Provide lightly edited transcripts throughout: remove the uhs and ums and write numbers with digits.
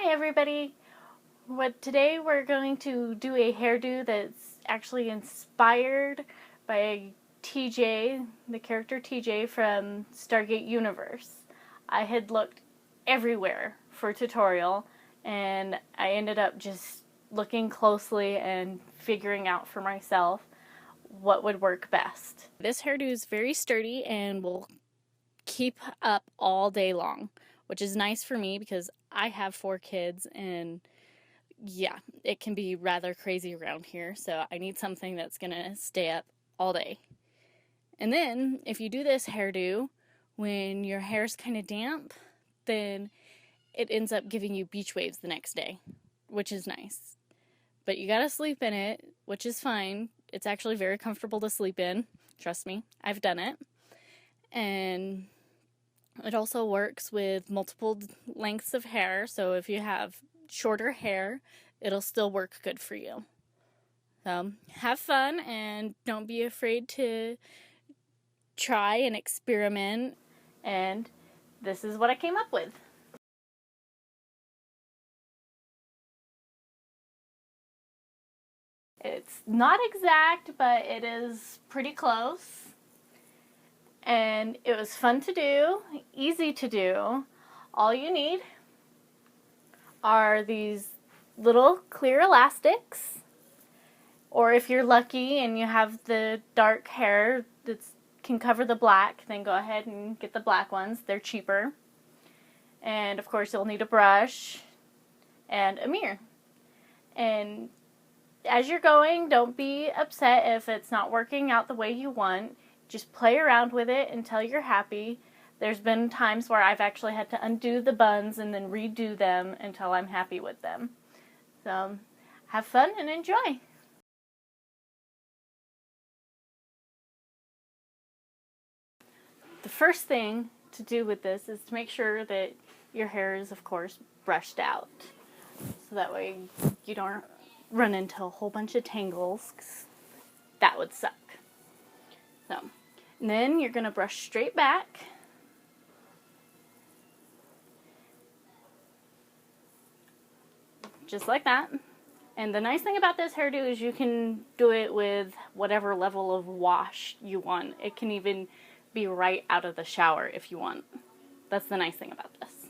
Hi everybody! Today we're going to do a hairdo that's actually inspired by TJ, the character TJ from Stargate Universe. I had looked everywhere for a tutorial and I ended up just looking closely and figuring out for myself what would work best. This hairdo is very sturdy and will keep up all day long, which is nice for me because I have 4 kids and yeah, it can be rather crazy around here, so I need something that's gonna stay up all day. And then if you do this hairdo when your hair's kind of damp, then it ends up giving you beach waves the next day, which is nice. But you gotta sleep in it, which is fine. It's actually very comfortable to sleep in. Trust me, I've done it. And it also works with multiple lengths of hair, so if you have shorter hair, it'll still work good for you. So have fun and don't be afraid to try and experiment. And this is what I came up with. It's not exact, but it is pretty close. And it was fun to do, easy to do. All you need are these little clear elastics, or if you're lucky and you have the dark hair that can cover the black, then go ahead and get the black ones. They're cheaper. And of course you'll need a brush and a mirror. And as you're going, don't be upset if it's not working out the way you want. Just play around with it until you're happy. There's been times where I've actually had to undo the buns and then redo them until I'm happy with them. So have fun and enjoy. The first thing to do with this is to make sure that your hair is, of course, brushed out. So that way you don't run into a whole bunch of tangles, 'cause that would suck. So, and then you're going to brush straight back. Just like that. And the nice thing about this hairdo is you can do it with whatever level of wash you want. It can even be right out of the shower if you want. That's the nice thing about this.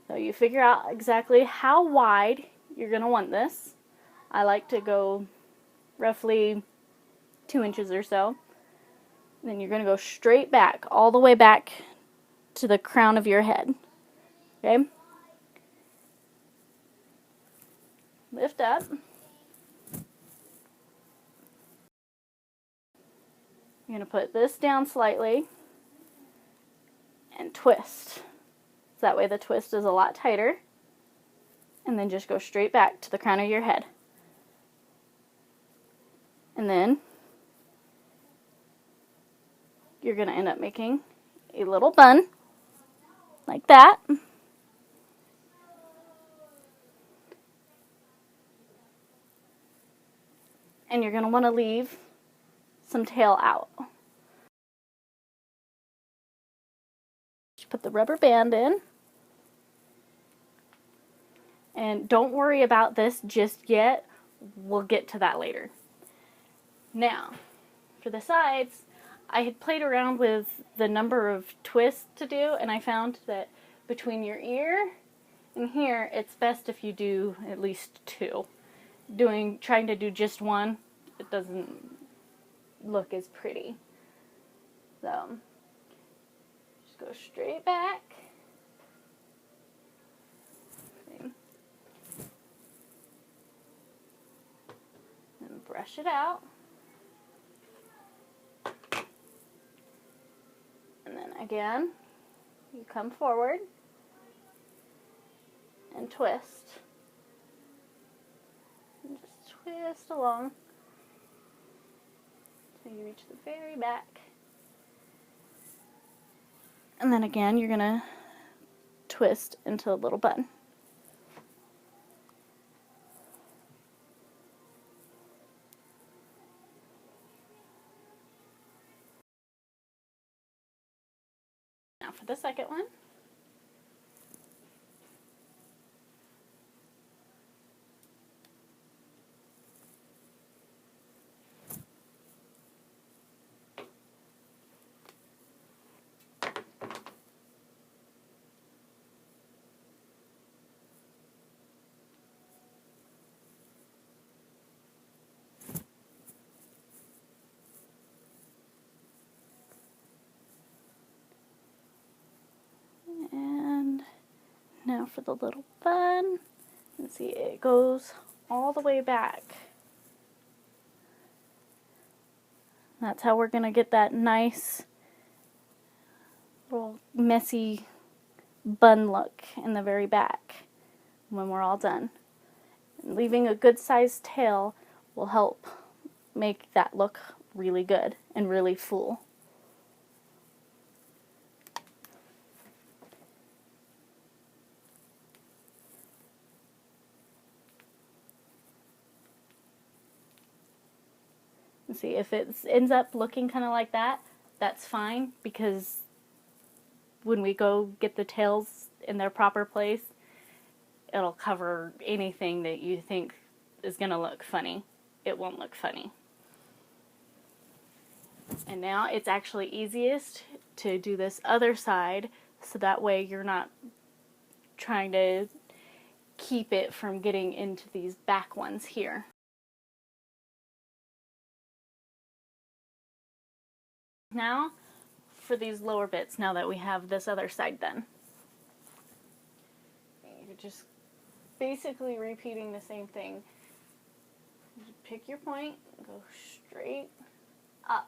So you figure out exactly how wide you're going to want this. I like to go roughly 2 inches or so. And then you're going to go straight back, all the way back to the crown of your head. Okay? Lift up. You're going to put this down slightly and twist. So that way the twist is a lot tighter. And then just go straight back to the crown of your head. And then you're going to end up making a little bun like that. And you're going to want to leave some tail out. Just put the rubber band in. And don't worry about this just yet. We'll get to that later. Now, for the sides, I had played around with the number of twists to do, and I found that between your ear and here, it's best if you do at least 2. Trying to do just one, it doesn't look as pretty. So, just go straight back. And brush it out. And then again, you come forward and twist. And just twist along until you reach the very back. And then again, you're going to twist into a little bun. Now for the second one. Now for the little bun. And see, it goes all the way back. That's how we're going to get that nice little messy bun look in the very back when we're all done. And leaving a good sized tail will help make that look really good and really full. And see, if it ends up looking kind of like that, that's fine, because when we go get the tails in their proper place, it'll cover anything that you think is going to look funny. It won't look funny. And now it's actually easiest to do this other side, so that way you're not trying to keep it from getting into these back ones here. Now for these lower bits, now that we have this other side done. You're just basically repeating the same thing. Pick your point, go straight up,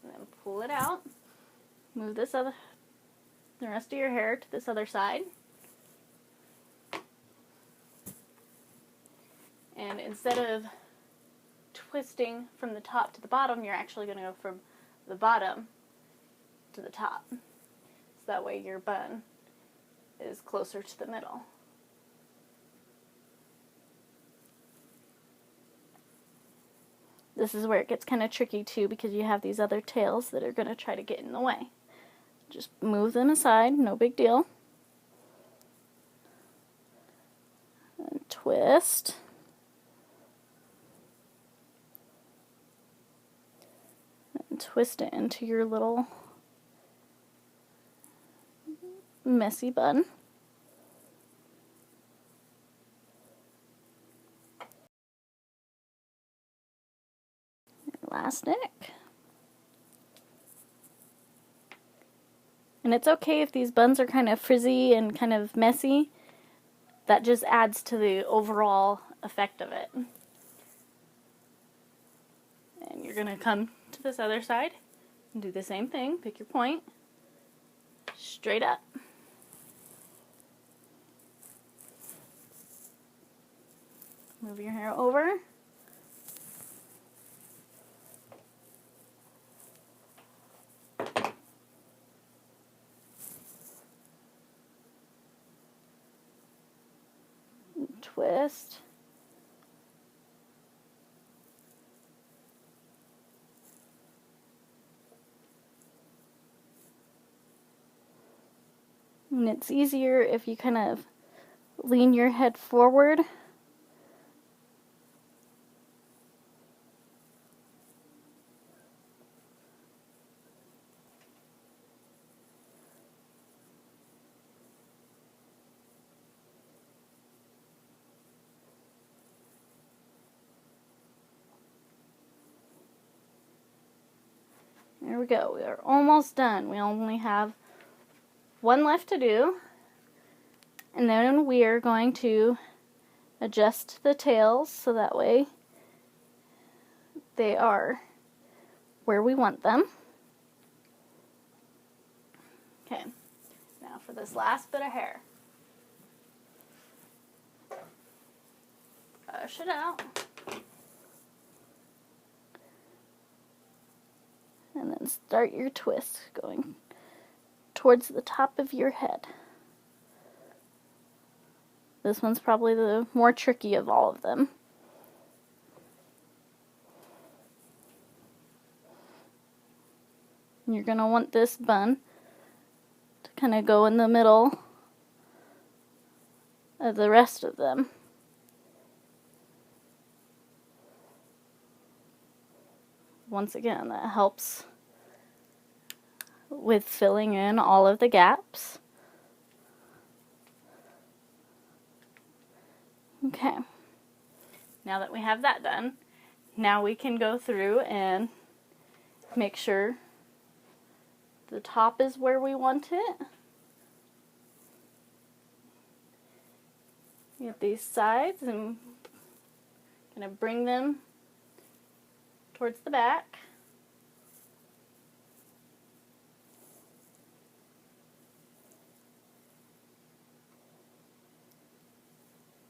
and then pull it out. Move the rest of your hair to this other side. And instead of twisting from the top to the bottom, you're actually going to go from the bottom to the top. So that way your bun is closer to the middle. This is where it gets kind of tricky too, because you have these other tails that are going to try to get in the way. Just move them aside, no big deal. And twist. And twist it into your little messy bun. Elastic. And it's okay if these buns are kind of frizzy and kind of messy. That just adds to the overall effect of it. And you're going to come to this other side and do the same thing. Pick your point. Straight up. Move your hair over. Twist. And it's easier if you kind of lean your head forward. There we go. We are almost done. We only have one left to do. And then we are going to adjust the tails so that way they are where we want them. Okay. Now for this last bit of hair. Push it out. And then start your twist going towards the top of your head. This one's probably the more tricky of all of them. You're going to want this bun to kind of go in the middle of the rest of them. Once again, that helps with filling in all of the gaps. Okay, now that we have that done, now we can go through and make sure the top is where we want it. Get these sides and kind of bring them towards the back.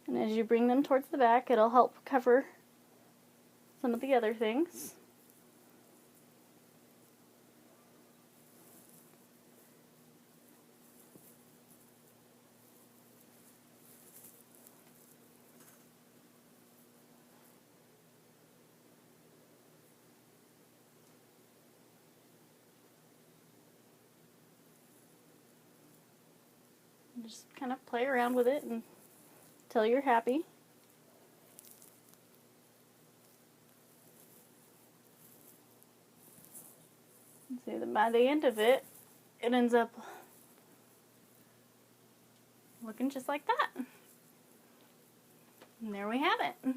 And as you bring them towards the back, it'll help cover some of the other things. Just kind of play around with it until you're happy. See that by the end of it, it ends up looking just like that. And there we have it.